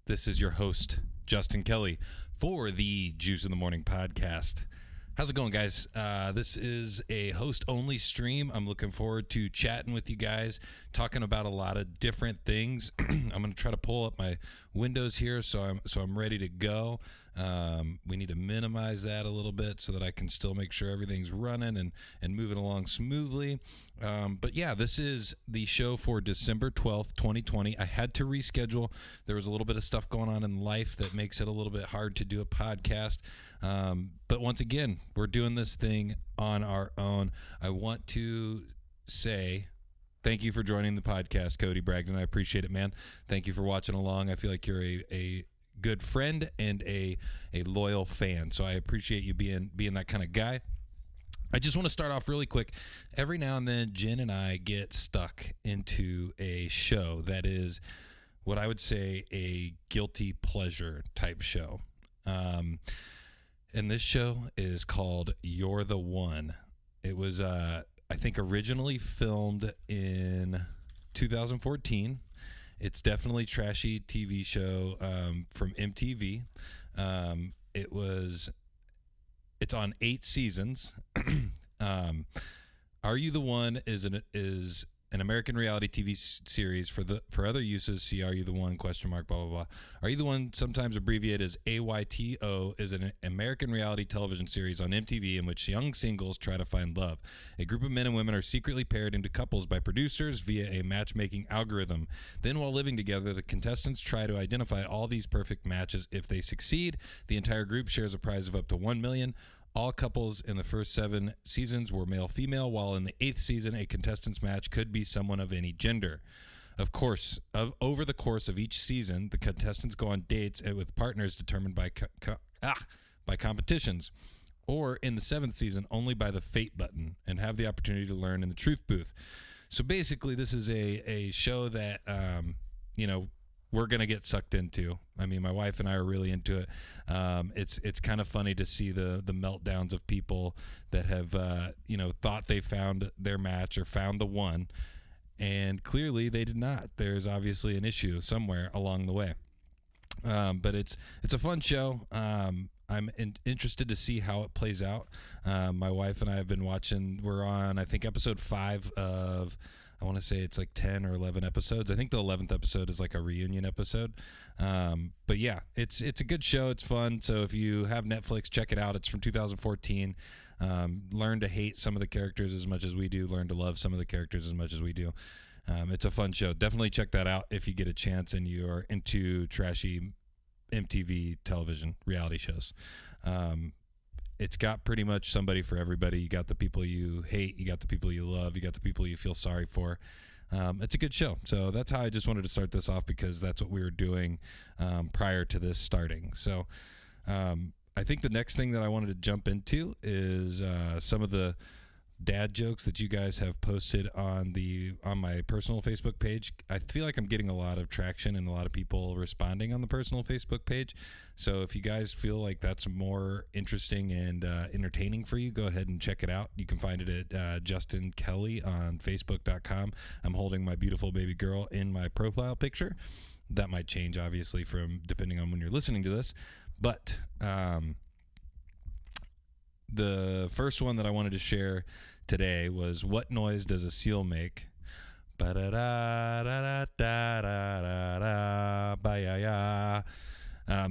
This is your host, Justin Kelly, for the Juice in the Morning podcast. How's it going, guys? This is a host-only stream. I'm looking forward to chatting with you guys, talking about a lot of different things. I'm going to try to pull up my windows here so I'm ready to go. We need to minimize that a little bit so that I can still make sure everything's running and moving along smoothly. But yeah, this is the show for December 12th, 2020. I had to reschedule. There was a little bit of stuff going on in life that makes it a little bit hard to do a podcast. But once again, we're doing this thing on our own. I want to say thank you for joining the podcast, Cody Bragdon. I appreciate it, man. Thank you for watching along. I feel like you're a good friend and a loyal fan. So I appreciate you being that kind of guy. I just want to start off really quick. Every now and then, Jen and I get stuck into a show that is what I would say a guilty pleasure type show. And this show is called You're the One. It was, I think, originally filmed in 2014. It's definitely a trashy TV show from MTV. It's on 8 seasons. Are You the One is an American reality TV series for other uses. See Are You the One ? Blah blah blah. Are You the One, sometimes abbreviated as AYTO, is an American reality television series on MTV in which young singles try to find love. A group of men and women are secretly paired into couples by producers via a matchmaking algorithm. Then, while living together, the contestants try to identify all these perfect matches. If they succeed, the entire group shares a prize of up to $1 million. All couples in the first 7 seasons were male-female, while in the 8th season, a contestant's match could be someone of any gender. Of course, over the course of each season, the contestants go on dates with partners determined by competitions, or in the 7th season, only by the fate button, and have the opportunity to learn in the truth booth. So basically, this is a show that, we're going to get sucked into. I mean, my wife and I are really into it. It's kind of funny to see the meltdowns of people that have, thought they found their match or found the one, and clearly they did not. There's obviously an issue somewhere along the way. But it's a fun show. I'm interested to see how it plays out. My wife and I have been watching. We're on, I think, episode 5 of, I want to say it's like 10 or 11 episodes. I think the 11th episode is like a reunion episode. But yeah, it's a good show. It's fun. So if you have Netflix, check it out. It's from 2014. Learn to hate some of the characters as much as we do. Learn to love some of the characters as much as we do. It's a fun show. Definitely check that out if you get a chance and you are into trashy MTV television reality shows. It's got pretty much somebody for everybody. You got the people you hate, you got the people you love, you got the people you feel sorry for. It's a good show. So that's how I just wanted to start this off, because that's what we were doing prior to this starting. So I think the next thing that I wanted to jump into is some of the dad jokes that you guys have posted on my personal Facebook page. I feel like I'm getting a lot of traction and a lot of people responding on the personal Facebook page. So if you guys feel like that's more interesting and entertaining for you, go ahead and check it out. You can find it at Justin Kelly on Facebook.com. I'm holding my beautiful baby girl in my profile picture. That might change, obviously, from depending on when you're listening to this. But the first one that I wanted to share today was, what noise does a seal make? That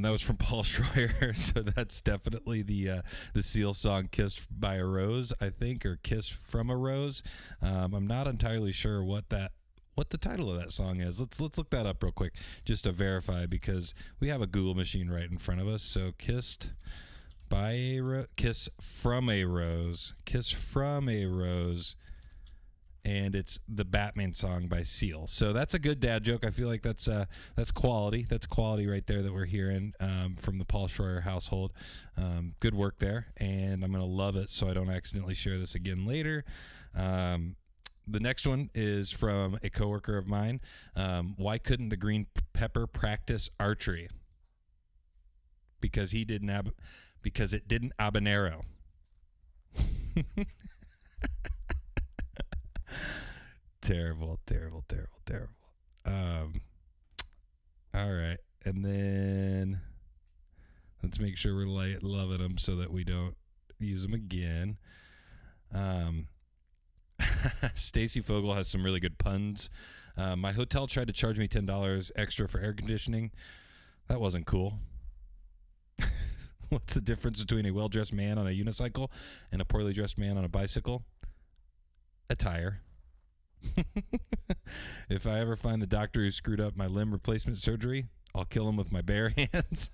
was from Paul Schroyer, so that's definitely the seal song "Kissed by a Rose," I think, or "Kiss from a Rose." I'm not entirely sure what the title of that song is. Let's look that up real quick just to verify, because we have a Google machine right in front of us. So Kiss from a Rose, and it's the Batman song by Seal. So that's a good dad joke. I feel like that's quality. That's quality right there that we're hearing from the Paul Schroyer household. Good work there, and I'm gonna love it so I don't accidentally share this again later. The next one is from a coworker of mine. Why couldn't the green pepper practice archery? Because it didn't habanero. Terrible. All right. And then let's make sure we're loving them so that we don't use them again. Stacy Fogel has some really good puns. My hotel tried to charge me $10 extra for air conditioning. That wasn't cool. What's the difference between a well-dressed man on a unicycle and a poorly dressed man on a bicycle? Attire. If I ever find the doctor who screwed up my limb replacement surgery, I'll kill him with my bare hands.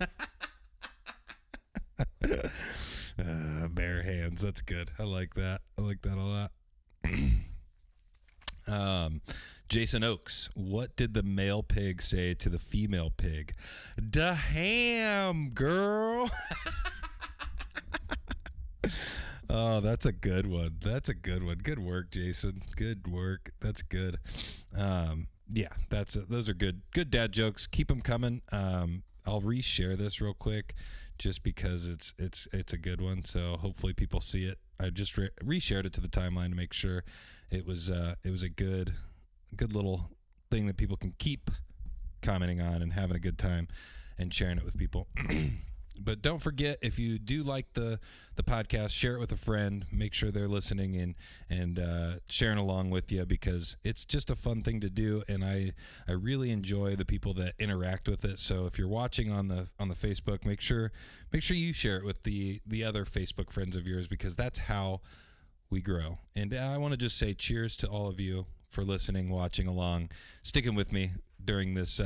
Bare hands. That's good. I like that. I like that a lot. Jason Oakes, what did the male pig say to the female pig? Da ham, girl. Oh, that's a good one. That's a good one. Good work, Jason. Good work. That's good. Yeah, those are good. Good dad jokes. Keep them coming. I'll reshare this real quick, just because it's a good one. So hopefully people see it. I just reshared it to the timeline to make sure it was a good little thing that people can keep commenting on and having a good time and sharing it with people. But don't forget, if you do like the podcast, share it with a friend. Make sure they're listening and sharing along with you, because it's just a fun thing to do, and I really enjoy the people that interact with it. So if you're watching on the Facebook, make sure you share it with the other Facebook friends of yours, because that's how we grow. And I want to just say cheers to all of you for listening, watching along, sticking with me during this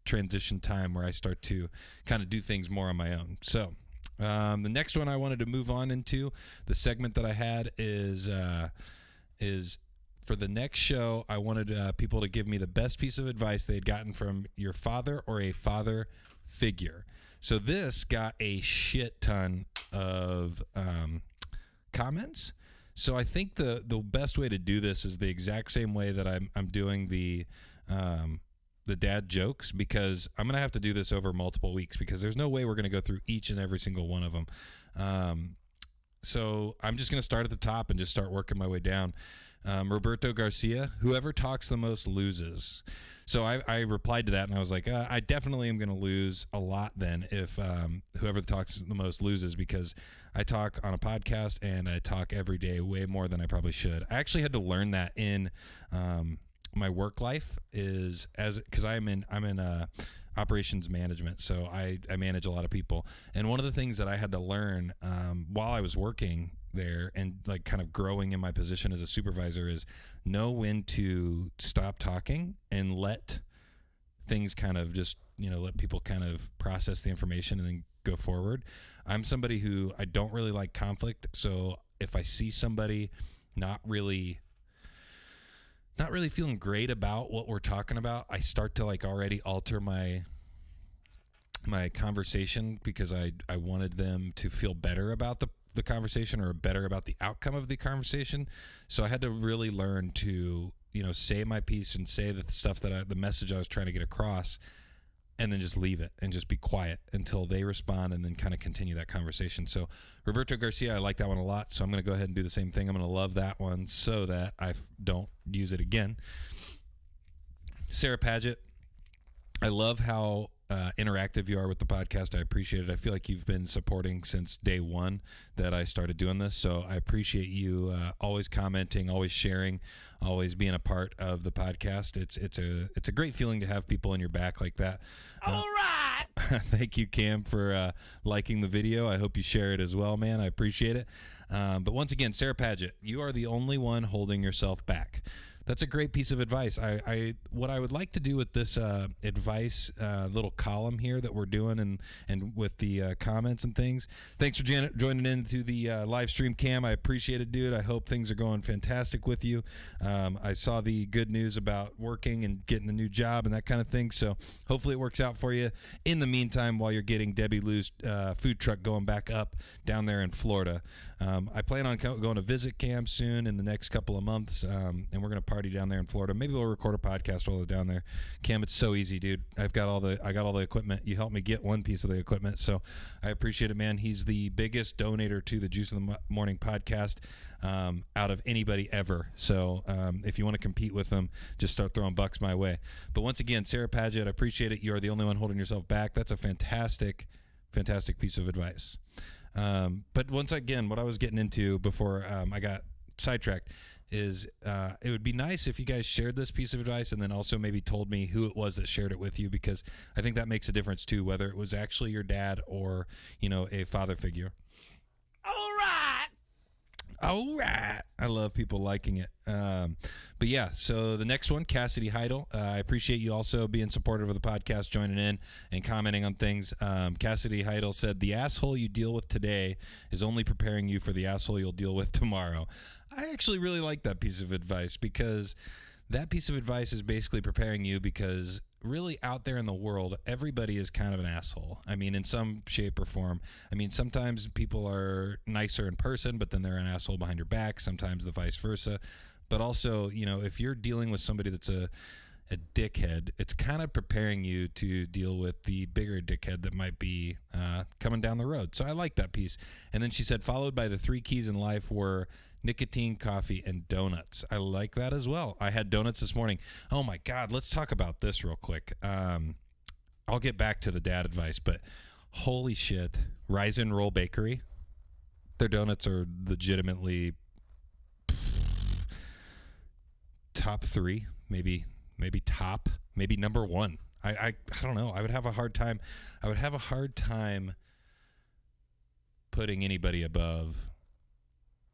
transition time where I start to kind of do things more on my own. So the next one I wanted to move on into, the segment that I had is for the next show, I wanted people to give me the best piece of advice they'd gotten from your father or a father figure. So this got a shit ton of comments. So I think the best way to do this is the exact same way that I'm doing the dad jokes, because I'm going to have to do this over multiple weeks, because there's no way we're going to go through each and every single one of them. So I'm just going to start at the top and just start working my way down. Roberto Garcia, whoever talks the most loses. So I replied to that, and I was like, I definitely am going to lose a lot then if whoever talks the most loses, because I talk on a podcast and I talk every day way more than I probably should. I actually had to learn that in my work life, because I'm in operations management, so I manage a lot of people, and one of the things that I had to learn while I was working there and like kind of growing in my position as a supervisor is know when to stop talking and let things kind of just, let people kind of process the information and then go forward. I'm somebody who I don't really like conflict, so if I see somebody not really feeling great about what we're talking about, I start to like already alter my conversation, because I wanted them to feel better about the conversation or better about the outcome of the conversation. So I had to really learn to, say my piece and say the stuff the message I was trying to get across, and then just leave it and just be quiet until they respond, and then kind of continue that conversation. So Roberto Garcia, I like that one a lot. So I'm going to go ahead and do the same thing. I'm going to love that one so that I don't use it again. Sarah Paget, I love how interactive you are with the podcast. I appreciate it. I feel like you've been supporting since day one that I started doing this. So I appreciate you always commenting, always sharing, always being a part of the podcast. It's a great feeling to have people in your back like that. All right. Thank you, Cam, for liking the video. I hope you share it as well, man. I appreciate it. But once again, Sarah Paget, you are the only one holding yourself back. That's a great piece of advice. What I would like to do with this advice little column here that we're doing, and with the comments and things. Thanks for joining into the live stream, Cam. I appreciate it, dude. I hope things are going fantastic with you. I saw the good news about working and getting a new job and that kind of thing. So hopefully it works out for you. In the meantime, while you're getting Debbie Lou's food truck going back up down there in Florida, I plan on going to visit Cam soon in the next couple of months, and we're going to party down there in Florida. Maybe we'll record a podcast while we're down there. Cam, it's so easy, dude. I got all the equipment. You helped me get one piece of the equipment, so I appreciate it, man. He's the biggest donator to the Juice in the Morning podcast out of anybody ever. So if you want to compete with them, just start throwing bucks my way. But once again, Sarah Paget, I appreciate it. You are the only one holding yourself back. That's a fantastic piece of advice. But once again, what I was getting into before I got sidetracked is it would be nice if you guys shared this piece of advice and then also maybe told me who it was that shared it with you, because I think that makes a difference too, whether it was actually your dad or, a father figure. All right. I love people liking it. But yeah, so the next one, Cassidy Heidel. I appreciate you also being supportive of the podcast, joining in and commenting on things. Cassidy Heidel said, the asshole you deal with today is only preparing you for the asshole you'll deal with tomorrow. I actually really like that piece of advice, because that piece of advice is basically preparing you, because really out there in the world, everybody is kind of an asshole. I mean, in some shape or form. I mean, sometimes people are nicer in person, but then they're an asshole behind your back. Sometimes the vice versa. But also, if you're dealing with somebody that's a dickhead, it's kind of preparing you to deal with the bigger dickhead that might be coming down the road. So I like that piece. And then she said, followed by the 3 keys in life were nicotine, coffee, and donuts. I like that as well. I had donuts this morning. Oh my God, let's talk about this real quick. I'll get back to the dad advice, but holy shit, Rise and Roll Bakery, their donuts are legitimately top 3, maybe top, maybe number 1. I don't know. I would have a hard time putting anybody above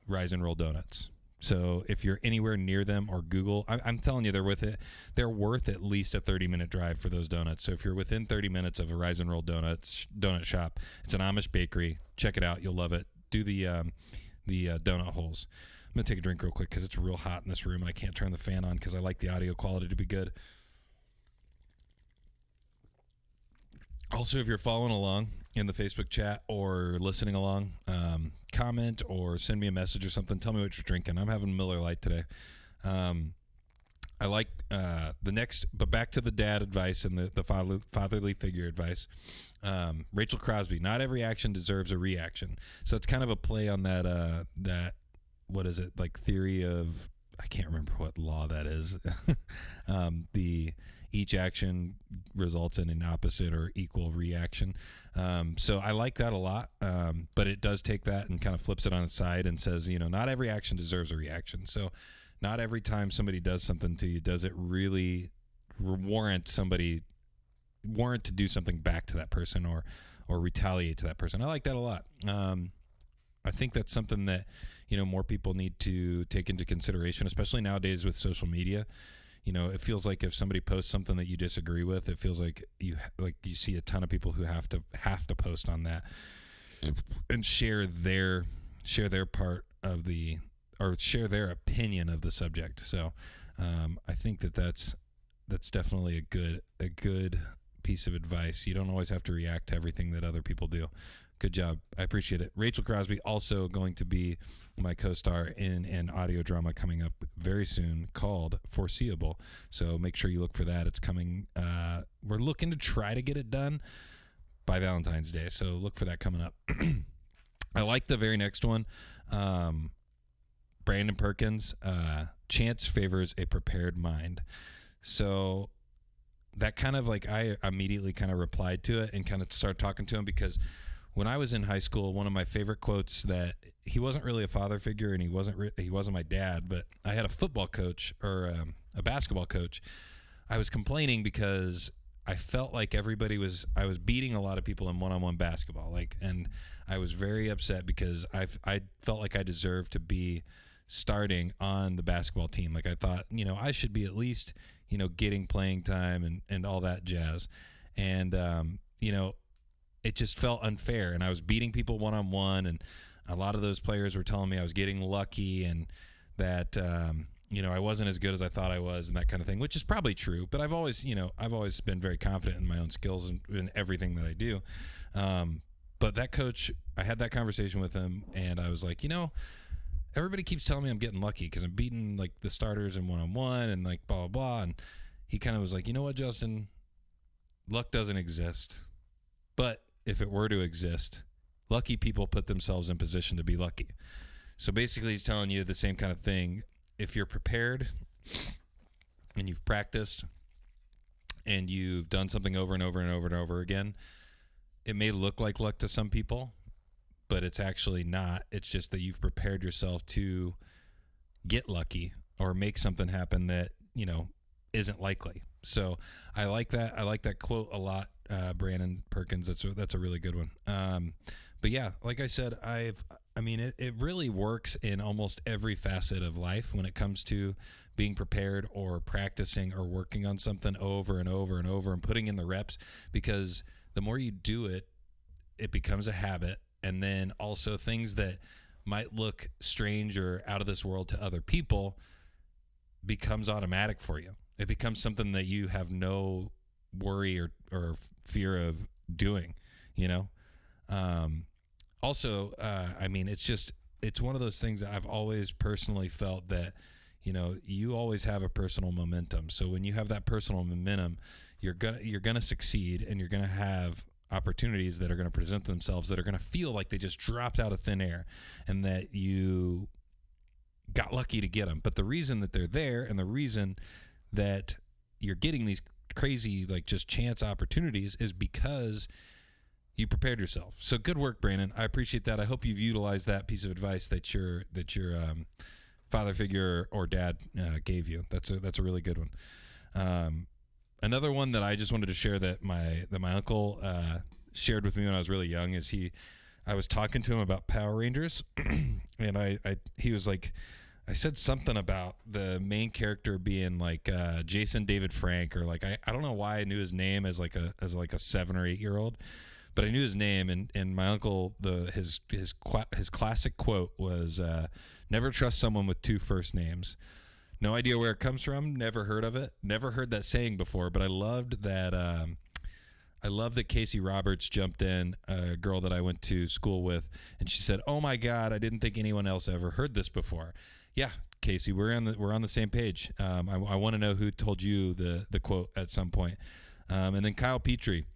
Rise and Roll Donuts. So if you're anywhere near them, or Google, I'm telling you, they're worth at least a 30-minute drive for those donuts. So if you're within 30 minutes of a Rise and Roll donut shop, it's an Amish bakery. Check it out. You'll love it. Do the donut holes. I'm going to take a drink real quick because it's real hot in this room and I can't turn the fan on because I like the audio quality to be good. Also, if you're following along in the Facebook chat or listening along, comment or send me a message or something. Tell me what you're drinking. I'm having Miller Lite today. I like the next, but back to the dad advice and the fatherly figure advice. Rachel Crosby, not every action deserves a reaction. So it's kind of a play on that, what is it, like theory of, I can't remember what law that is. Each action results in an opposite or equal reaction. So I like that a lot. But it does take that and kind of flips it on its side and says, not every action deserves a reaction. So not every time somebody does something to you, does it really warrant to do something back to that person or retaliate to that person. I like that a lot. I think that's something that, more people need to take into consideration, especially nowadays with social media. It feels like if somebody posts something that you disagree with, it feels like you see a ton of people who have to post on that and share their part of or share their opinion of the subject. So I think that's definitely a good piece of advice. You don't always have to react to everything that other people do. Good job. I appreciate it. Rachel Crosby also going to be my co-star in an audio drama coming up very soon called Foreseeable. So make sure you look for that. It's coming. We're looking to try to get it done by Valentine's Day. So look for that coming up. I like the very next one. Brandon Perkins, chance favors a prepared mind. So that kind of I immediately kind of replied to it and kind of started talking to him because when I was in high school, one of my favorite quotes, that he wasn't really a father figure and he wasn't my dad, but I had a football coach or a basketball coach. I was complaining because I felt like I was beating a lot of people in one-on-one basketball. And I was very upset because I felt like I deserved to be starting on the basketball team. I thought, I should be at least, getting playing time and all that jazz. And, it just felt unfair, and I was beating people one-on-one, and a lot of those players were telling me I was getting lucky and that, I wasn't as good as I thought I was and that kind of thing, which is probably true, but I've always been very confident in my own skills and in everything that I do. But that coach, I had that conversation with him, and I was like, everybody keeps telling me I'm getting lucky because I'm beating like the starters in one-on-one and like blah, blah, blah. And he kind of was like, you know what, Justin, luck doesn't exist. But if it were to exist, lucky people put themselves in position to be lucky. So basically he's telling you the same kind of thing. If you're prepared and you've practiced and you've done something over and over and over and over again, it may look like luck to some people, but it's actually not. It's just that you've prepared yourself to get lucky or make something happen that, you know, isn't likely. So I like that. I like that quote a lot, Brandon Perkins. That's a really good one. But yeah, like I said, it really works in almost every facet of life when it comes to being prepared or practicing or working on something over and over and over and putting in the reps, because the more you do it, it becomes a habit. And then also things that might look strange or out of this world to other people becomes automatic for you. It becomes something that you have no worry or fear of doing, you know? It's one of those things that I've always personally felt that, you know, you always have a personal momentum. So when you have that personal momentum, you're gonna succeed, and you're gonna have opportunities that are going to present themselves that are going to feel like they just dropped out of thin air and that you got lucky to get them. But the reason that they're there and the reason that you're getting these crazy, like, just chance opportunities is because you prepared yourself. So good work, Brandon. I appreciate that. I hope you've utilized that piece of advice that your father figure or dad gave you. That's a really good one. Another one that I just wanted to share that my uncle shared with me when I was really young is I was talking to him about Power Rangers, and he was like, I said something about the main character being like Jason David Frank, or like I don't know why I knew his name as like a 7 or 8 year old, but I knew his name, and my uncle his classic quote was never trust someone with 2 first names. No idea where it comes from. Never heard of it. Never heard that saying before. But I loved that. I love that Casey Roberts jumped in, a girl that I went to school with, and she said, "Oh my God, I didn't think anyone else ever heard this before." Yeah, Casey, we're on the same page. I want to know who told you the quote at some point. And then Kyle Petrie.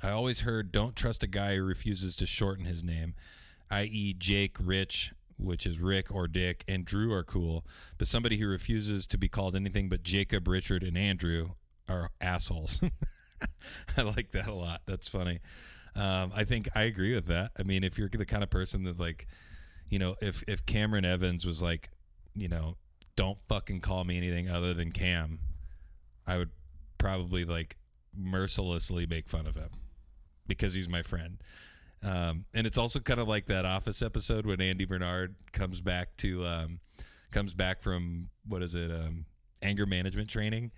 I always heard, "Don't trust a guy who refuses to shorten his name," i.e., Jake, Rich, which is Rick or Dick, and Drew are cool, but somebody who refuses to be called anything but Jacob, Richard, and Andrew are assholes. I like that a lot. That's funny. I think I agree with that. I mean, if you're the kind of person that, like, you know, if Cameron Evans was like, you know, don't fucking call me anything other than Cam, I would probably like mercilessly make fun of him because he's my friend. And it's also kind of like that Office episode when Andy Bernard comes back from anger management training,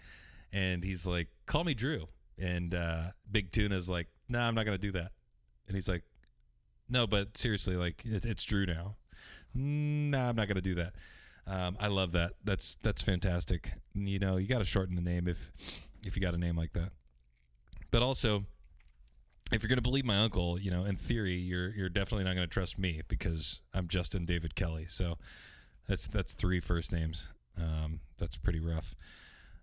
and he's like, "Call me Drew," and Big Tuna's like, "No, I'm not gonna do that," and he's like, "No, but seriously, like it's Drew now." "No, I'm not gonna do that." I love that. That's fantastic. You know, you got to shorten the name if you got a name like that. But also, if you're going to believe my uncle, you know, in theory, you're definitely not going to trust me because I'm Justin David Kelly. So that's 3 first names. That's pretty rough.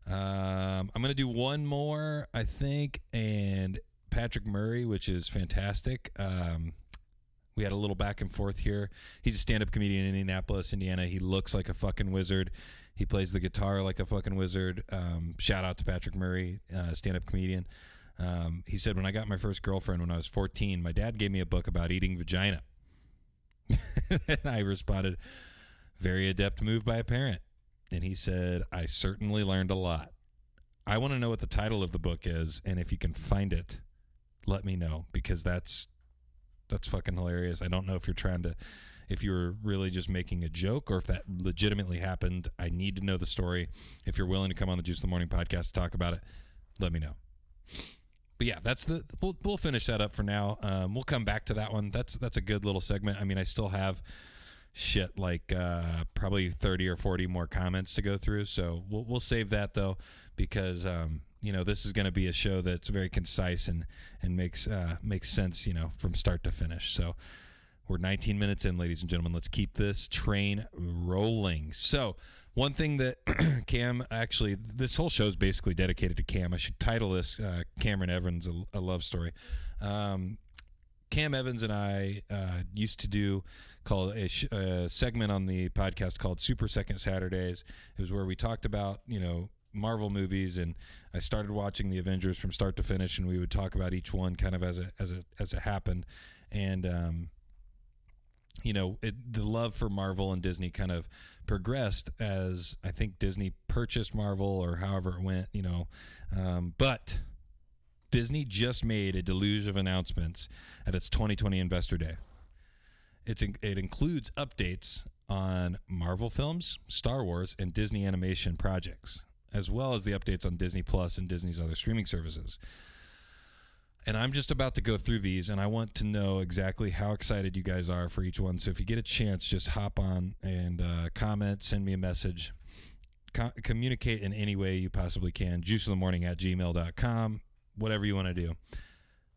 I'm going to do one more, I think, and Patrick Murray, which is fantastic. We had a little back and forth here. He's a stand-up comedian in Indianapolis, Indiana. He looks like a fucking wizard. He plays the guitar like a fucking wizard. Shout out to Patrick Murray, stand-up comedian. He said, when I got my first girlfriend when I was 14, my dad gave me a book about eating vagina. And I responded, very adept move by a parent. And he said, I certainly learned a lot. I want to know what the title of the book is, and if you can find it, let me know, because that's fucking hilarious. I don't know if you were really just making a joke or if that legitimately happened. I need to know the story. If you're willing to come on the Juice in the Morning podcast to talk about it, let me know. But yeah, we'll finish that up for now. We'll come back to that one. That's a good little segment. I mean, I still have shit like probably 30 or 40 more comments to go through. So we'll save that though, because you know, this is going to be a show that's very concise and makes sense, you know, from start to finish. So We're 19 minutes in, ladies and gentlemen. Let's keep this train rolling. So, one thing that Cam, actually, this whole show is basically dedicated to Cam. I should title this Cameron Evans, a love story. Cam Evans and I used to do called a segment on the podcast called Super Second Saturdays. It was where we talked about, Marvel movies, and I started watching the Avengers from start to finish, and we would talk about each one kind of as it happened. And the love for Marvel and Disney kind of progressed as I think Disney purchased Marvel or however it went, but Disney just made a deluge of announcements at its 2020 Investor Day. It includes updates on Marvel films, Star Wars, and Disney animation projects, as well as the updates on Disney Plus and Disney's other streaming services. And I'm just about to go through these, and I want to know exactly how excited you guys are for each one. So if you get a chance, just hop on and comment, send me a message, communicate in any way you possibly can, juiceinthemorning@gmail.com. Whatever you want to do.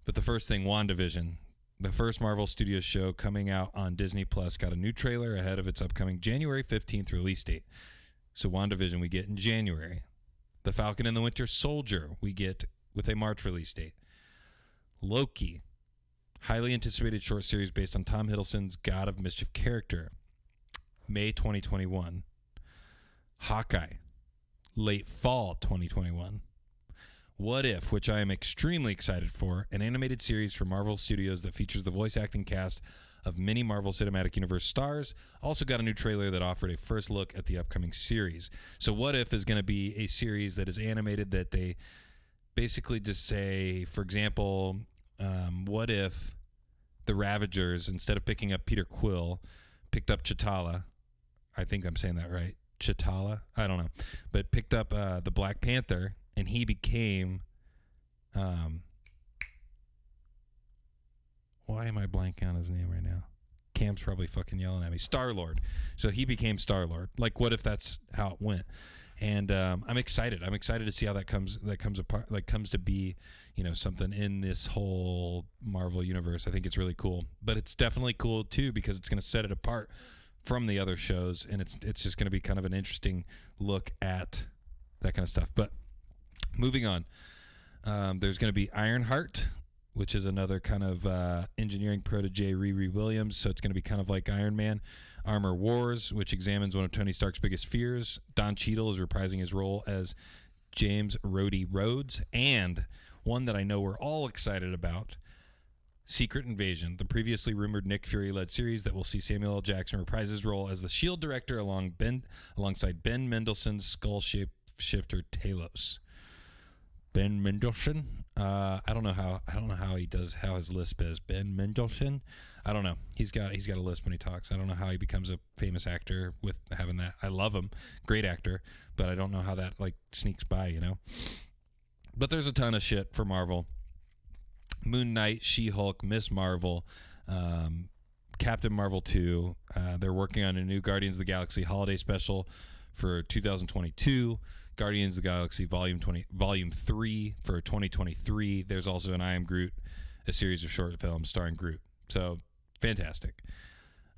But the first thing, WandaVision, the first Marvel Studios show coming out on Disney Plus, got a new trailer ahead of its upcoming January 15th release date. So WandaVision we get in January. The Falcon and the Winter Soldier we get with a March release date. Loki, highly anticipated short series based on Tom Hiddleston's God of Mischief character, May 2021. Hawkeye, late fall 2021. What If, which I am extremely excited for, an animated series from Marvel Studios that features the voice acting cast of many Marvel Cinematic Universe stars, also got a new trailer that offered a first look at the upcoming series. So What If is going to be a series that is animated that they basically just say, for example, what if the Ravagers, instead of picking up Peter Quill, picked up Chitala? I think I'm saying that right. Chitala? I don't know. But picked up the Black Panther, and he became, why am I blanking on his name right now? Cam's probably fucking yelling at me. Star-Lord. So he became Star-Lord. Like, what if that's how it went? And I'm excited. I'm excited to see how that comes apart, like comes to be, something in this whole Marvel universe. I think it's really cool. But it's definitely cool too because it's going to set it apart from the other shows, and it's just going to be kind of an interesting look at that kind of stuff. But moving on, there's going to be Ironheart, which is another kind of engineering protege, Riri Williams. So it's going to be kind of like Iron Man. Armor Wars, which examines one of Tony Stark's biggest fears. Don Cheadle is reprising his role as James Rhodey Rhodes. And one that I know we're all excited about, Secret Invasion, the previously rumored Nick Fury-led series that will see Samuel L. Jackson reprise his role as the S.H.I.E.L.D. director alongside Ben Mendelsohn's skull shifter Talos. Ben Mendelsohn. I don't know how his lisp is. Ben Mendelsohn. I don't know. He's got a lisp when he talks. I don't know how he becomes a famous actor with having that. I love him, great actor, but I don't know how that sneaks by. But there's a ton of shit for Marvel. Moon Knight, She-Hulk, Miss Marvel, Captain Marvel 2. They're working on a new Guardians of the Galaxy holiday special for 2022. Guardians of the Galaxy Volume 3 for 2023. There's also an I Am Groot, a series of short films starring Groot. So, fantastic.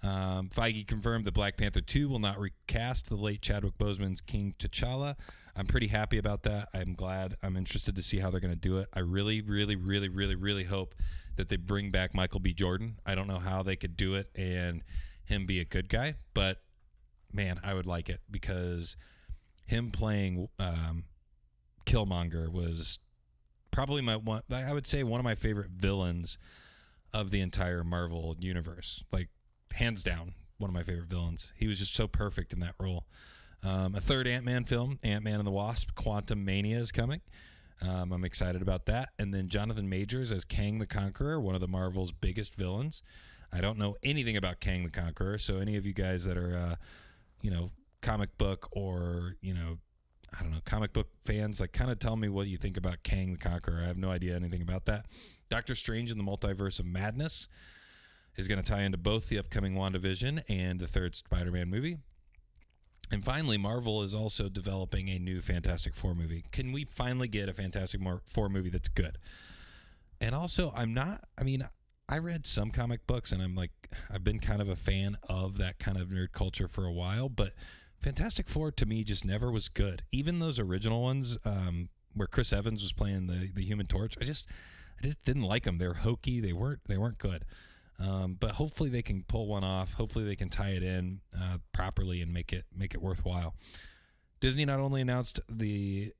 Feige confirmed that Black Panther 2 will not recast the late Chadwick Boseman's King T'Challa. I'm pretty happy about that. I'm glad. I'm interested to see how they're going to do it. I really, really, really, really, really hope that they bring back Michael B. Jordan. I don't know how they could do it and him be a good guy, but, man, I would like it because him playing Killmonger was probably one of my favorite villains of the entire Marvel universe. Like, hands down, one of my favorite villains. He was just so perfect in that role. A third Ant-Man film, Ant-Man and the Wasp, Quantum Mania, is coming. I'm excited about that. And then Jonathan Majors as Kang the Conqueror, one of the Marvel's biggest villains. I don't know anything about Kang the Conqueror, so any of you guys that are, comic book or, comic book fans, kind of tell me what you think about Kang the Conqueror. I have no idea anything about that. Doctor Strange in the Multiverse of Madness is going to tie into both the upcoming WandaVision and the third Spider-Man movie. And finally, Marvel is also developing a new Fantastic Four movie. Can we finally get a Fantastic Four movie that's good? And also, I read some comic books, and I've been kind of a fan of that kind of nerd culture for a while, but Fantastic Four to me just never was good. Even those original ones, where Chris Evans was playing the Human Torch, I just didn't like them. They were hokey. They weren't good. But hopefully they can pull one off. Hopefully they can tie it in properly and make it worthwhile. Disney not only announced the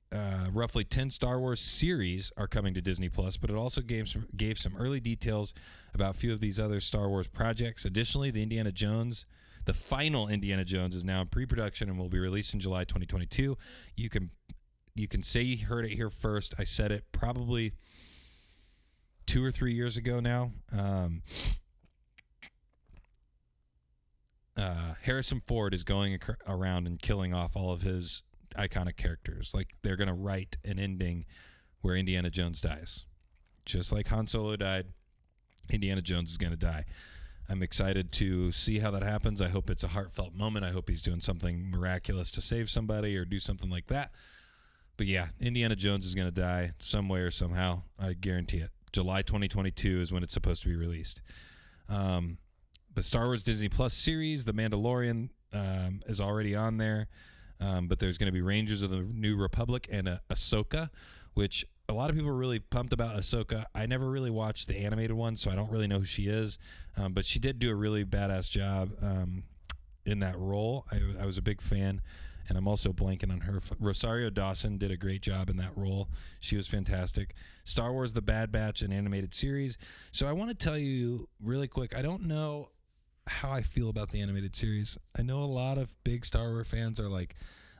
roughly 10 Star Wars series are coming to Disney Plus, but it also gave some early details about a few of these other Star Wars projects. Additionally, the final Indiana Jones, is now in pre-production and will be released in July 2022. You can say you heard it here first. I said it probably 2 or 3 years ago now. Harrison Ford is going around and killing off all of his iconic characters. Like, they're going to write an ending where Indiana Jones dies. Just like Han Solo died, Indiana Jones is going to die. I'm excited to see how that happens. I hope it's a heartfelt moment. I hope he's doing something miraculous to save somebody or do something like that. But yeah, Indiana Jones is going to die some way or somehow. I guarantee it. July 2022 is when it's supposed to be released. The Star Wars Disney Plus series, The Mandalorian, is already on there. But there's going to be Rangers of the New Republic and Ahsoka, which a lot of people are really pumped about Ahsoka. I never really watched the animated one, so I don't really know who she is. But she did do a really badass job in that role. I was a big fan, and I'm also blanking on her. Rosario Dawson did a great job in that role. She was fantastic. Star Wars The Bad Batch, an animated series. So I want to tell you really quick, I don't know how I feel about the animated series. I know a lot of big Star Wars fans are like,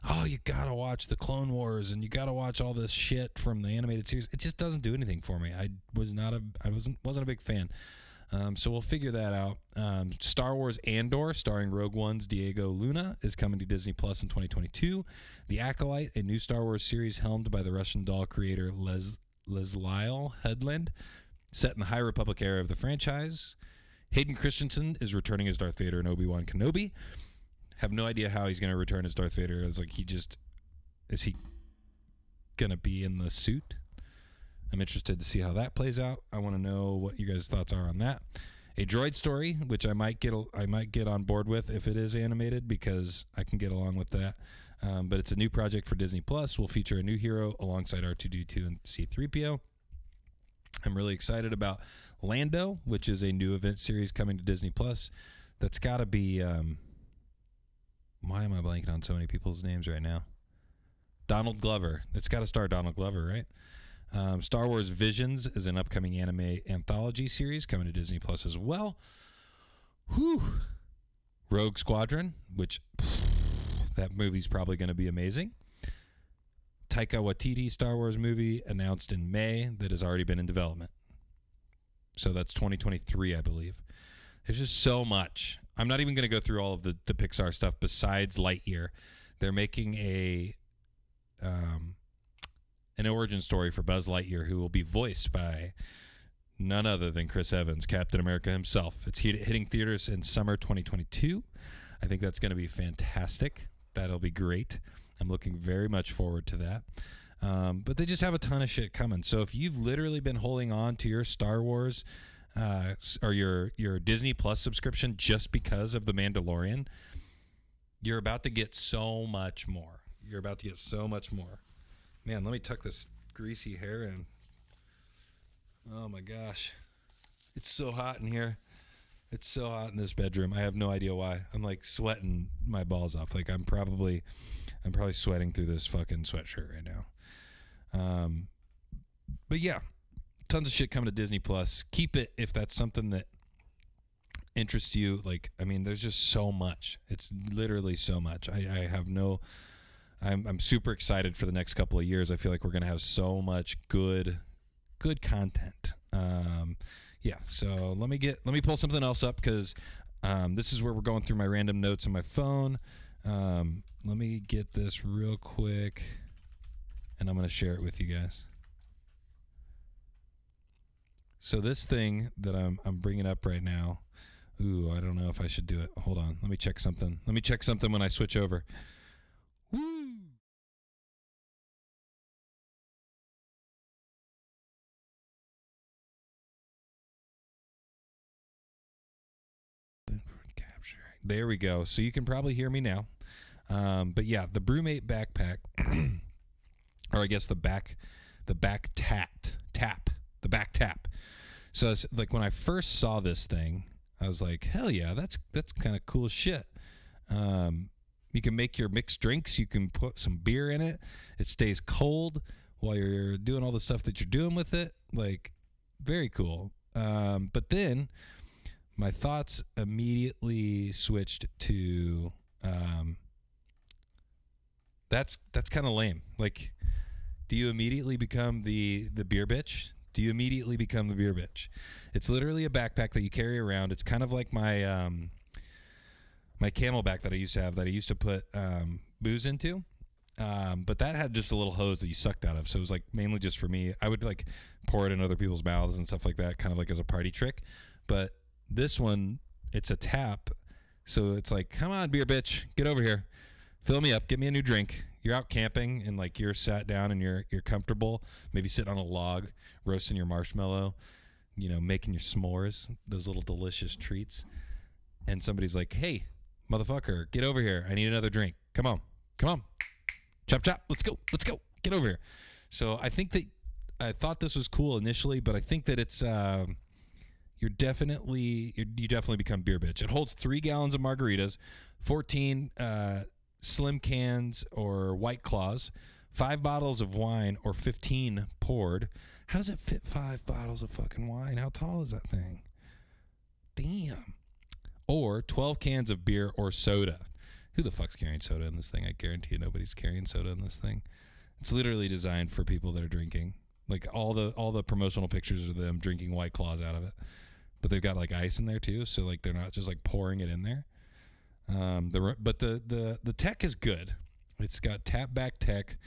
oh, you gotta watch the Clone Wars and you gotta watch all this shit from the animated series. It just doesn't do anything for me. I wasn't a big fan. So we'll figure that out. Star Wars Andor, starring Rogue One's Diego Luna, is coming to Disney Plus in 2022. The Acolyte, a new Star Wars series helmed by the Russian doll creator Leslie Headland, set in the High Republic era of the franchise. Hayden Christensen is returning as Darth Vader and Obi-Wan Kenobi. Have no idea how he's going to return as Darth Vader. Is he going to be in the suit? I'm interested to see how that plays out. I want to know what you guys' thoughts are on that. A Droid Story, which I might get on board with if it is animated, because I can get along with that. But it's a new project for Disney Plus. Will feature a new hero alongside R2-D2 and C-3PO. I'm really excited about Lando, which is a new event series coming to Disney Plus. That's got to be why am I blanking on so many people's names right now? Donald Glover. It's got to star Donald Glover, right? Star Wars Visions is an upcoming anime anthology series coming to Disney Plus as well. Whew. Rogue Squadron, which that movie's probably going to be amazing. Taika Waititi Star Wars movie announced in May that has already been in development. So that's 2023, I believe. There's just so much. I'm not even going to go through all of the Pixar stuff besides Lightyear. They're making an origin story for Buzz Lightyear, who will be voiced by none other than Chris Evans, Captain America himself. It's hitting theaters in summer 2022. I think that's going to be fantastic. That'll be great. I'm looking very much forward to that. But they just have a ton of shit coming. So if you've literally been holding on to your Star Wars or your Disney Plus subscription just because of The Mandalorian, you're about to get so much more. You're about to get so much more. Man, let me tuck this greasy hair in. Oh my gosh. It's so hot in here. It's so hot in this bedroom. I have no idea why. I'm like sweating my balls off. Like I'm probably sweating through this fucking sweatshirt right now. But yeah, tons of shit coming to Disney Plus. Keep it if that's something that interests you. Like, I mean, there's just so much. It's literally so much. I'm super excited for the next couple of years. I feel like we're gonna have so much good content. Yeah. So let me pull something else up because this is where we're going through my random notes on my phone. Let me get this real quick, and I'm gonna share it with you guys. So this thing that I'm bringing up right now, ooh, I don't know if I should do it. Hold on. Let me check something. When I switch over. Woo! capture. There we go. So you can probably hear me now. But yeah, the Brewmate backpack, or I guess the back tap. So it's like when I first saw this thing, I was like, hell yeah, that's kind of cool as shit. You can make your mixed drinks. You can put some beer in it. It stays cold while you're doing all the stuff that you're doing with it. Like, very cool. But then my thoughts immediately switched to that's kind of lame. Like, do you immediately become the beer bitch? Do you immediately become the beer bitch? It's literally a backpack that you carry around. It's kind of like my my Camelback that I used to have, that I used to put booze into. But that had just a little hose that you sucked out of. So it was like mainly just for me. I would like pour it in other people's mouths and stuff like that, kind of like as a party trick. But this one, it's a tap. So it's like, come on, beer bitch, get over here. Fill me up. Get me a new drink. You're out camping and like you're sat down and you're comfortable, maybe sitting on a log, roasting your marshmallow, you know, making your s'mores, those little delicious treats. And somebody's like, hey, motherfucker, get over here. I need another drink. Come on. Chop, chop. Let's go. Get over here. So I think that I thought this was cool initially, but I think that it's you definitely become beer bitch. It holds 3 gallons of margaritas, 14 slim cans or White Claws, 5 bottles of wine, or 15 poured. How does it fit 5 bottles of fucking wine? How tall is that thing? Damn. Or 12 cans of beer or soda. Who the fuck's carrying soda in this thing? I guarantee you nobody's carrying soda in this thing. It's literally designed for people that are drinking. Like all the promotional pictures of them drinking White Claws out of it. But they've got like ice in there too, so like they're not just like pouring it in there. But the tech is good. It's got tap back tech.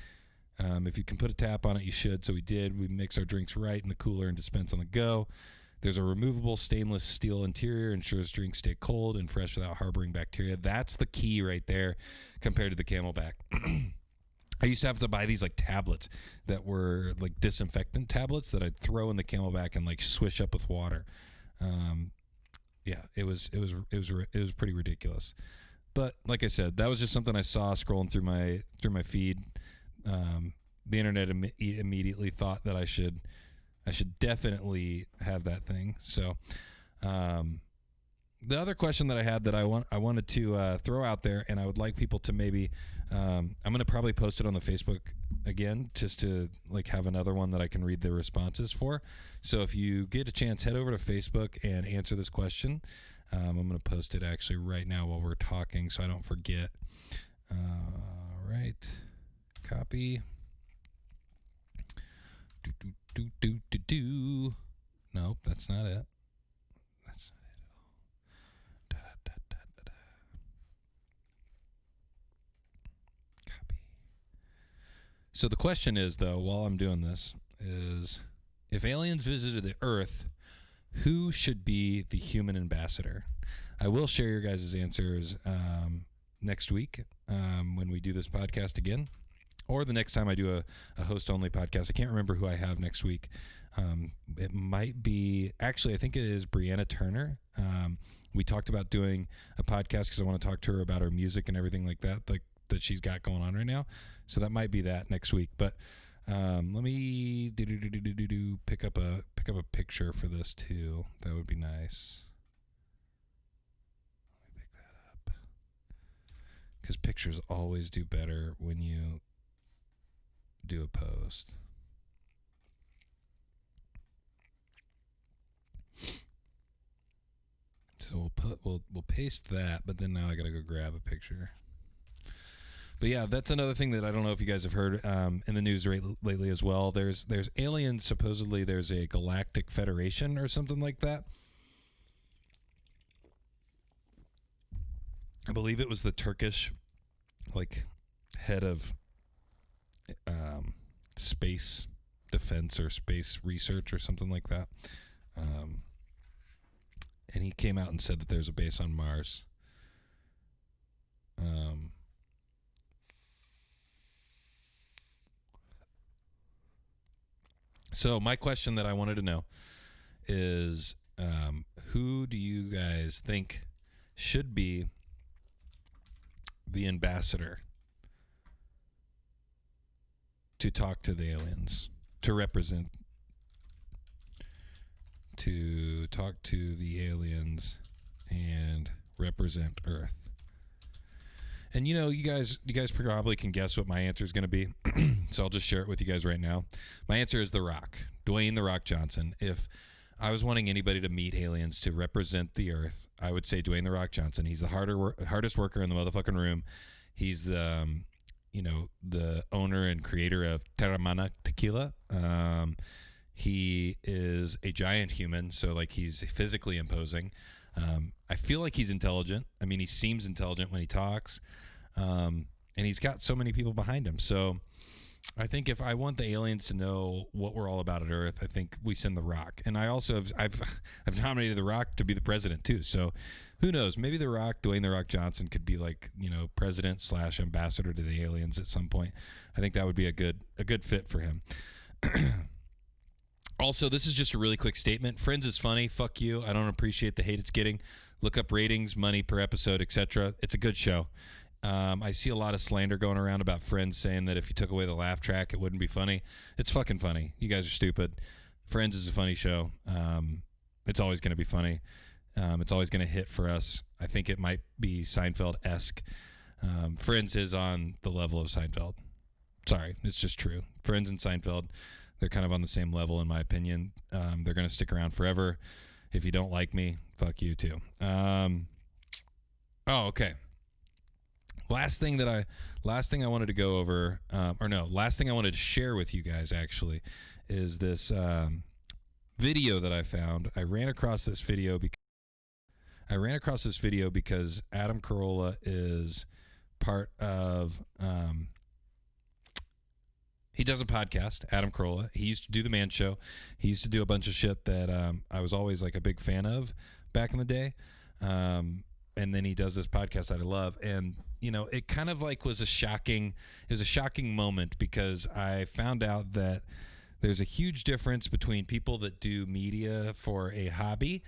If you can put a tap on it, you should. So we did. We mix our drinks right in the cooler and dispense on the go. There's a removable stainless steel interior, ensures drinks stay cold and fresh without harboring bacteria. That's the key right there compared to the Camelback. I used to have to buy these like tablets that were like disinfectant tablets that I'd throw in the Camelback and like swish up with water. Yeah, it was pretty ridiculous. But like I said, that was just something I saw scrolling through my feed. The internet immediately thought that I should definitely have that thing. So, the other question that I had that I wanted to throw out there, and I would like people to maybe, I'm going to probably post it on the Facebook again, just to like have another one that I can read the responses for. So if you get a chance, head over to Facebook and answer this question. I'm going to post it actually right now while we're talking, so I don't forget. Right, copy. Nope, that's not it. That's not it at all. Copy. So the question is, though, while I'm doing this, is if aliens visited the Earth, who should be the human ambassador? I will share your guys' answers next week when we do this podcast again. Or the next time I do a host-only podcast. I can't remember who I have next week. It might be... Actually, I think it is Brianna Turner. We talked about doing a podcast because I want to talk to her about her music and everything like that, that she's got going on right now. So that might be that next week. But let me pick up a picture for this too. That would be nice. Let me pick that up. Because pictures always do better when you do a post. So we'll paste that, but then now I gotta go grab a picture. But yeah, that's another thing that I don't know if you guys have heard in the news lately as well. There's aliens. Supposedly there's a galactic federation or something like that. I believe it was the Turkish like head of space defense or space research or something like that. And he came out and said that there's a base on Mars. So my question that I wanted to know is, who do you guys think should be the ambassador to talk to the aliens, to talk to the aliens and represent Earth. And you guys probably can guess what my answer is going to be. So I'll just share it with you guys right now. My answer is The Rock, Dwayne "The Rock" Johnson. If I was wanting anybody to meet aliens to represent the Earth, I would say Dwayne "The Rock" Johnson. He's the hardest worker in the motherfucking room. He's the the owner and creator of Terramana Tequila. He is a giant human, so like he's physically imposing. I feel like he's intelligent. I mean, he seems intelligent when he talks, and he's got so many people behind him. So I think if I want the aliens to know what we're all about at Earth, I think we send The Rock. And I also I've nominated The Rock to be the president too. So who knows? Maybe The Rock, Dwayne "The Rock" Johnson, could be like president / ambassador to the aliens at some point. I think that would be a good fit for him. Also, this is just a really quick statement. Friends is funny. Fuck you. I don't appreciate the hate it's getting. Look up ratings, money per episode, etc. It's a good show. I see a lot of slander going around about Friends saying that if you took away the laugh track, it wouldn't be funny. It's fucking funny. You guys are stupid. Friends is a funny show. It's always going to be funny. It's always going to hit for us. I think it might be Seinfeld-esque. Friends is on the level of Seinfeld. Sorry, it's just true. Friends and Seinfeld, they're kind of on the same level in my opinion. They're going to stick around forever. If you don't like me, fuck you too. Okay. Last thing I wanted to go over, last thing I wanted to share with you guys actually is this video that I found. I ran across this video because Adam Carolla is part of. He does a podcast, Adam Carolla. He used to do The Man Show. He used to do a bunch of shit that I was always like a big fan of back in the day. And then he does this podcast that I love. And, it kind of like was a shocking moment because I found out that there's a huge difference between people that do media for a hobby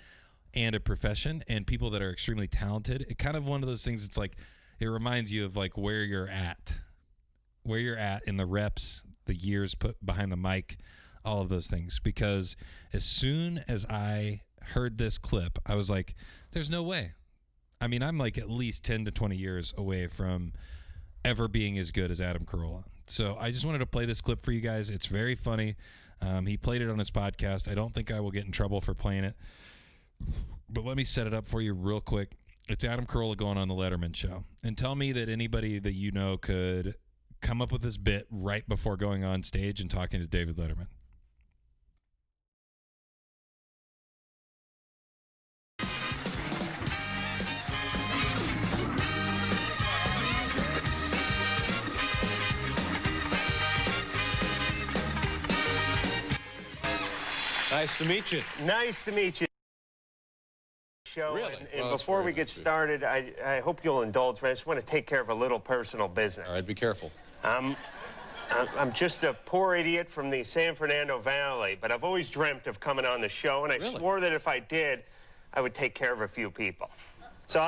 and a profession and people that are extremely talented. It kind of one of those things. It's like, it reminds you of like where you're at in the reps, the years put behind the mic, all of those things. Because as soon as I heard this clip, I was like, there's no way. I mean, I'm like at least 10 to 20 years away from ever being as good as Adam Carolla. So I just wanted to play this clip for you guys. It's very funny. He played it on his podcast. I don't think I will get in trouble for playing it. But let me set it up for you real quick. It's Adam Carolla going on the Letterman show. And tell me that anybody that you know could come up with this bit right before going on stage and talking to David Letterman. Nice to meet you. Nice to meet you. Show. Really? And before we get started, I hope you'll indulge me. I just want to take care of a little personal business. All right, be careful. I'm just a poor idiot from the San Fernando Valley, but I've always dreamt of coming on the show, and I swore that if I did, I would take care of a few people. So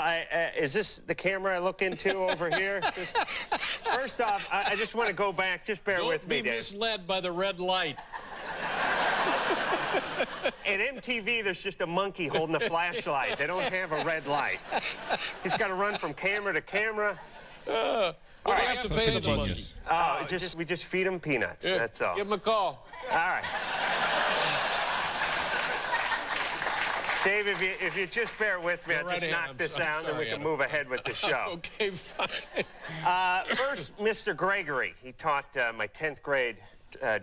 is this the camera I look into over here? First off, I just want to go back. Just bear with me, Don't be Dave. misled by the red light. At MTV, there's just a monkey holding a flashlight. They don't have a red light. He's got to run from camera to camera. All right, have to pay the monkey. We just feed him peanuts. Yeah, that's all. Give him a call. All right. Dave, if you just bear with me, I'll just knock this out, and we can move ahead with the show. Okay, fine. First, Mr. Gregory. He taught my 10th grade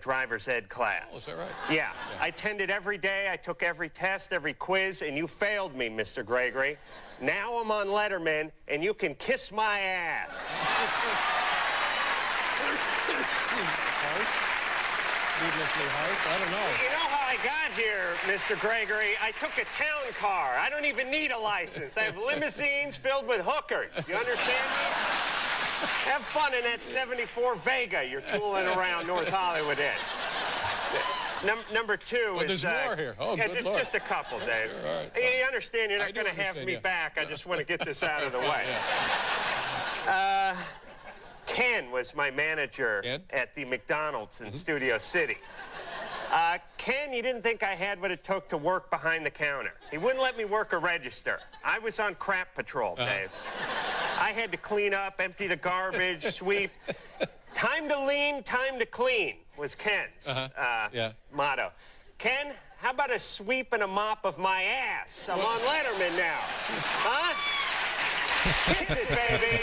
driver's ed class. Oh, is that right? Yeah. I attended every day. I took every test, every quiz, and you failed me, Mr. Gregory. Now I'm on Letterman, and you can kiss my ass. Needlessly harsh? I don't know. You know how I got here, Mr. Gregory? I took a town car. I don't even need a license. I have limousines filled with hookers. You understand me? Have fun in that 74 Vega you're tooling around North Hollywood in. Number two Well, is... there's more here. Oh, yeah, good Lord. just a couple, Dave. Sure, all right. You understand you're I not do going to have understand, me yeah. back. I just want to get this out of the way. Yeah. Ken was my manager Ken? at the McDonald's in Studio City. Ken, you didn't think I had what it took to work behind the counter. He wouldn't let me work a register. I was on crap patrol, Dave. I had to clean up, empty the garbage, sweep. Time to lean, time to clean was Ken's Yeah. motto. Ken, how about a sweep and a mop of my ass? I'm on Letterman now. Huh? Kiss it, baby.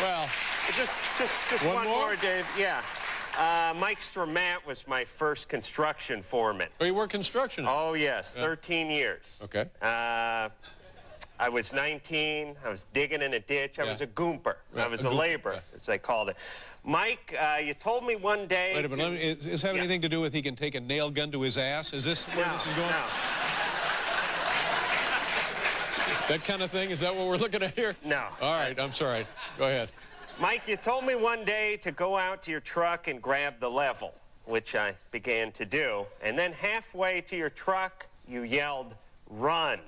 Well, Just One one more? more, Dave. Yeah. Mike Stramat was my first construction foreman. oh, you work construction. Oh, yes, 13 years. Okay. I was 19. I was digging in a ditch. I Yeah. was a goomper. Right, I was a a goomper, laborer, yeah. as they called it. Mike, you told me one day... Wait a minute. Does this have Yeah. anything to do with he can take a nail gun to his ass? Is this where No, this is going? no, That kind of thing? Is that what we're looking at here? no. All right. I'm sorry. Go ahead. Mike, you told me one day to go out to your truck and grab the level, which I began to do. And then halfway to your truck, you yelled, "Run."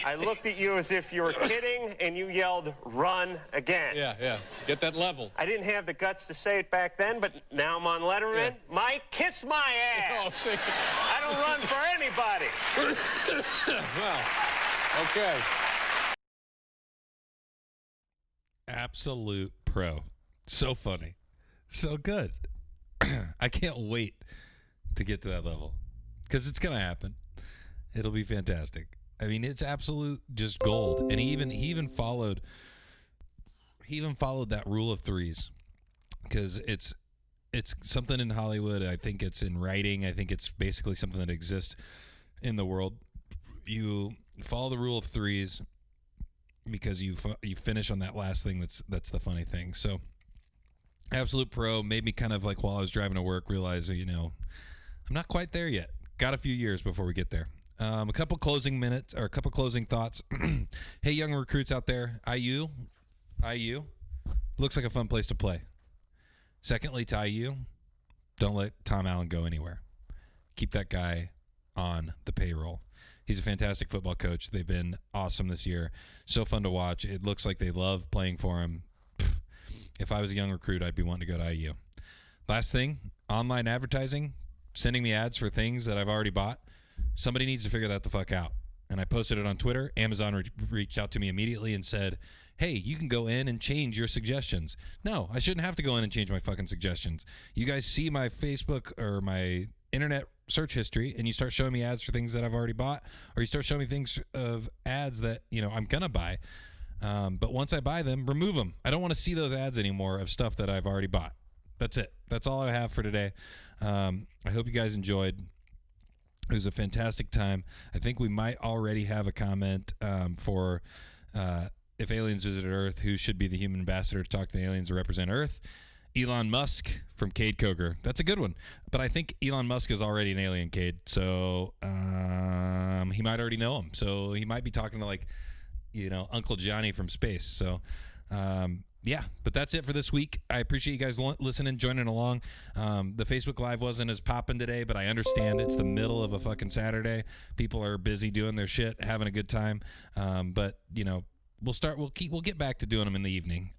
I looked at you as if you were kidding, and you yelled, "Run," again. Yeah, yeah. Get that level. I didn't have the guts to say it back then, but now I'm on Letterman. Yeah. Mike, kiss my Oh, ass. see. I don't run for anybody. Well, okay. Absolute pro. So funny. So good. I can't wait to get to that level because it's going to happen. It'll be fantastic. I mean, it's absolute just gold. And he even followed that rule of threes because it's something in Hollywood. I think it's in writing. I think it's basically something that exists in the world. You follow the rule of threes because you finish on that last thing. That's the funny thing. So absolute pro. Made me kind of like while I was driving to work realize, I'm not quite there yet. Got a few years before we get there. A couple closing thoughts. Hey, young recruits out there, IU looks like a fun place to play. Secondly, to IU, don't let Tom Allen go anywhere. Keep that guy on the payroll. He's a fantastic football coach. They've been awesome this year. So fun to watch. It looks like they love playing for him. If I was a young recruit, I'd be wanting to go to IU. Last thing, online advertising, sending me ads for things that I've already bought. Somebody needs to figure that the fuck out. And I posted it on Twitter. Amazon reached out to me immediately and said, hey, you can go in and change your suggestions. No, I shouldn't have to go in and change my fucking suggestions. You guys see my Facebook or my internet search history and you start showing me ads for things that I've already bought, or you start showing me things of ads that, I'm going to buy. But once I buy them, remove them. I don't want to see those ads anymore of stuff that I've already bought. That's it. That's all I have for today. I hope you guys enjoyed. It was a fantastic time. I think we might already have a comment for if aliens visited Earth, who should be the human ambassador to talk to the aliens or represent Earth? Elon Musk from Cade Coger. That's a good one. But I think Elon Musk is already an alien, Cade. So he might already know him. So he might be talking to Uncle Johnny from space. So yeah, but that's it for this week. I appreciate you guys listening, joining along. The Facebook Live wasn't as popping today, but I understand it's the middle of a fucking Saturday. People are busy doing their shit, having a good time. But we'll get back to doing them in the evening,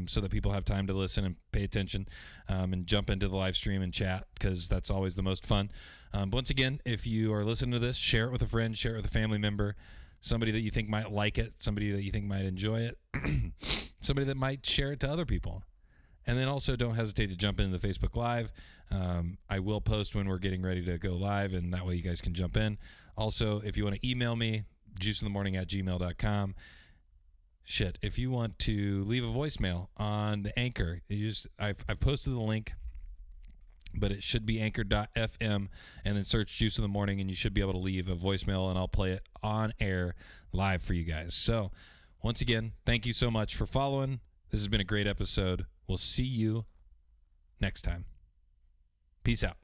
so that people have time to listen and pay attention, and jump into the live stream and chat, because that's always the most fun. But once again, if you are listening to this, share it with a friend, share it with a family member, somebody that you think might like it, somebody that you think might enjoy it, somebody that might share it to other people. And then also don't hesitate to jump into the Facebook Live. I will post when we're getting ready to go live, and that way you guys can jump in. Also, if you want to email me, juiceinthemorning@gmail.com. Shit, if you want to leave a voicemail on the Anchor, I've posted the link, but it should be anchor.fm, and then search Juice in the Morning, and you should be able to leave a voicemail, and I'll play it on air live for you guys. So once again, thank you so much for following. This has been a great episode. We'll see you next time. Peace out.